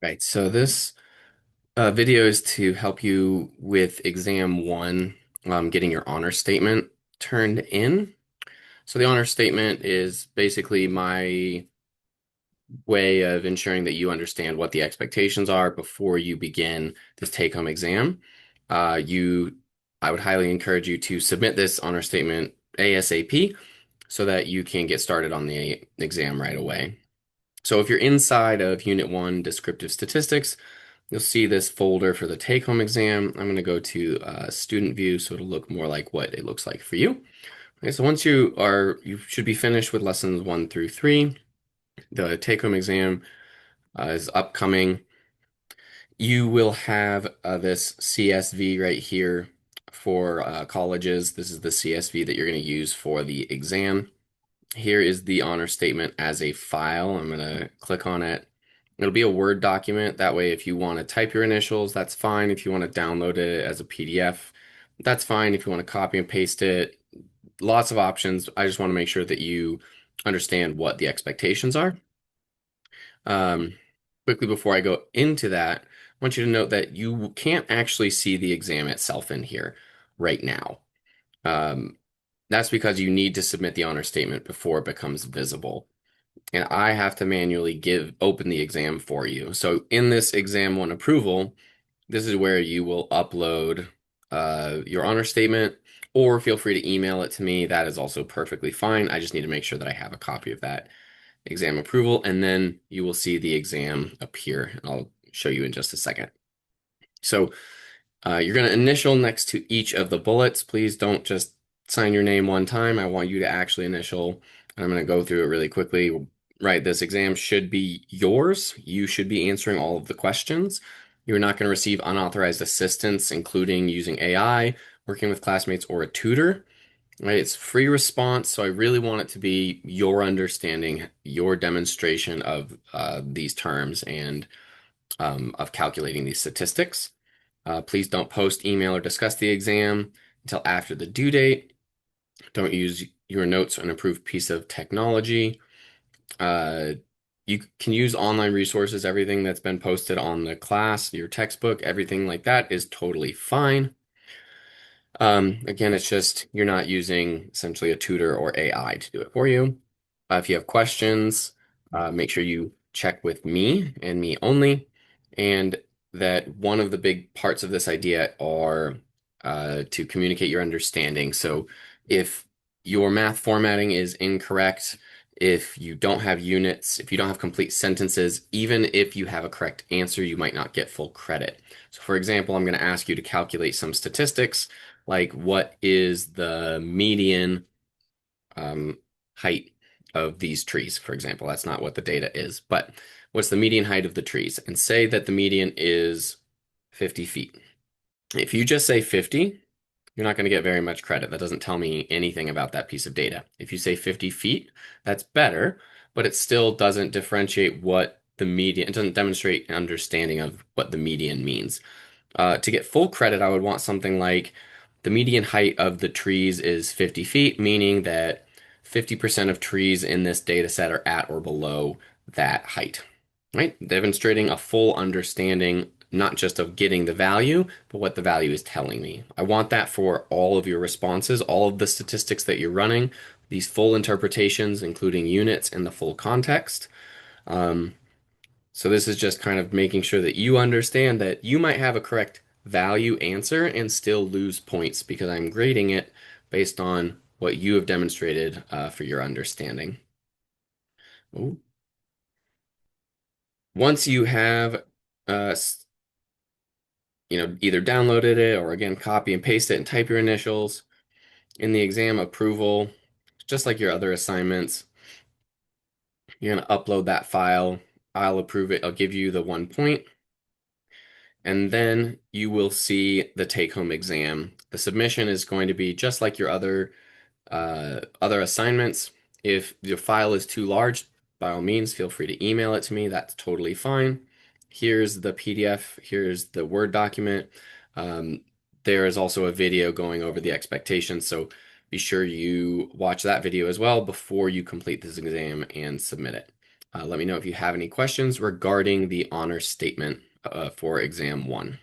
Right, so this video is to help you with exam one, getting your honor statement turned in. So the honor statement is basically my way of ensuring that you understand what the expectations are before you begin this take-home exam. I would highly encourage you to submit this honor statement ASAP so that you can get started on the exam right away. So if you're inside of Unit 1, Descriptive Statistics, you'll see this folder for the take-home exam. I'm going to go to Student View so it'll look more like what it looks like for you. Okay, so once you should be finished with lessons 1 through 3. The take-home exam is upcoming. You will have this CSV right here for colleges. This is the CSV that you're going to use for the exam. Here is the honor statement as a file. I'm going to click on it. It'll be a Word document. That way, if you want to type your initials, that's fine. If you want to download it as a PDF, that's fine. If you want to copy and paste it, lots of options. I just want to make sure that you understand what the expectations are. Um, Quickly before I go into that, I want you to note that you can't actually see the exam itself in here right now. Um, that's because you need to submit the honor statement before it becomes visible. And I have to manually open the exam for you. So in this exam one approval, this is where you will upload your honor statement, or feel free to email it to me. That is also perfectly fine. I just need to make sure that I have a copy of that exam approval, and then you will see the exam appear. I'll show you in just a second. So you're going to initial next to each of the bullets. Please don't just sign your name one time. I want you to actually initial. I'm going to go through it really quickly. Right, this exam should be yours. You should be answering all of the questions. You're not going to receive unauthorized assistance, including using AI, working with classmates, or a tutor. Right, it's free response, so I really want it to be your understanding, your demonstration of these terms and of calculating these statistics. Please don't post, email, or discuss the exam until after the due date. Don't use your notes on an approved piece of technology. Uh, you can use online resources, everything that's been posted on the class, your textbook, everything like that is totally fine. Again, it's just you're not using essentially a tutor or AI to do it for you. If you have questions, make sure you check with me and me only. And that one of the big parts of this idea are to communicate your understanding. So if your math formatting is incorrect, if you don't have units, if you don't have complete sentences, even if you have a correct answer, you might not get full credit. So for example, I'm going to ask you to calculate some statistics, like what is the median um, height of these trees, for example. That's not what the data is, but what's the median height of the trees? And say that the median is 50 feet. If you just say 50, you're not going to get very much credit. That doesn't tell me anything about that piece of data. If you say 50 feet, that's better, but it still doesn't differentiate what the median, it doesn't demonstrate an understanding of what the median means. To get full credit, I would want something like the median height of the trees is 50 feet, meaning that 50% of trees in this data set are at or below that height, right? Demonstrating a full understanding, not just of getting the value, but what the value is telling me. I want that for all of your responses, all of the statistics that you're running, these full interpretations, including units and the full context. Um, so this is just kind of making sure that you understand that you might have a correct value answer and still lose points because I'm grading it based on what you have demonstrated for your understanding. Ooh. Once you have, uh, either downloaded it or again, copy and paste it and type your initials in the exam approval, just like your other assignments, you're going to upload that file. I'll approve it. I'll give you the 1 point. And then you will see the take-home exam. The submission is going to be just like your other assignments. If your file is too large, by all means, feel free to email it to me. That's totally fine. Here's the PDF. Here's the Word document. Um, there is also a video going over the expectations, so be sure you watch that video as well before you complete this exam and submit it. Let me know if you have any questions regarding the honor statement for exam one.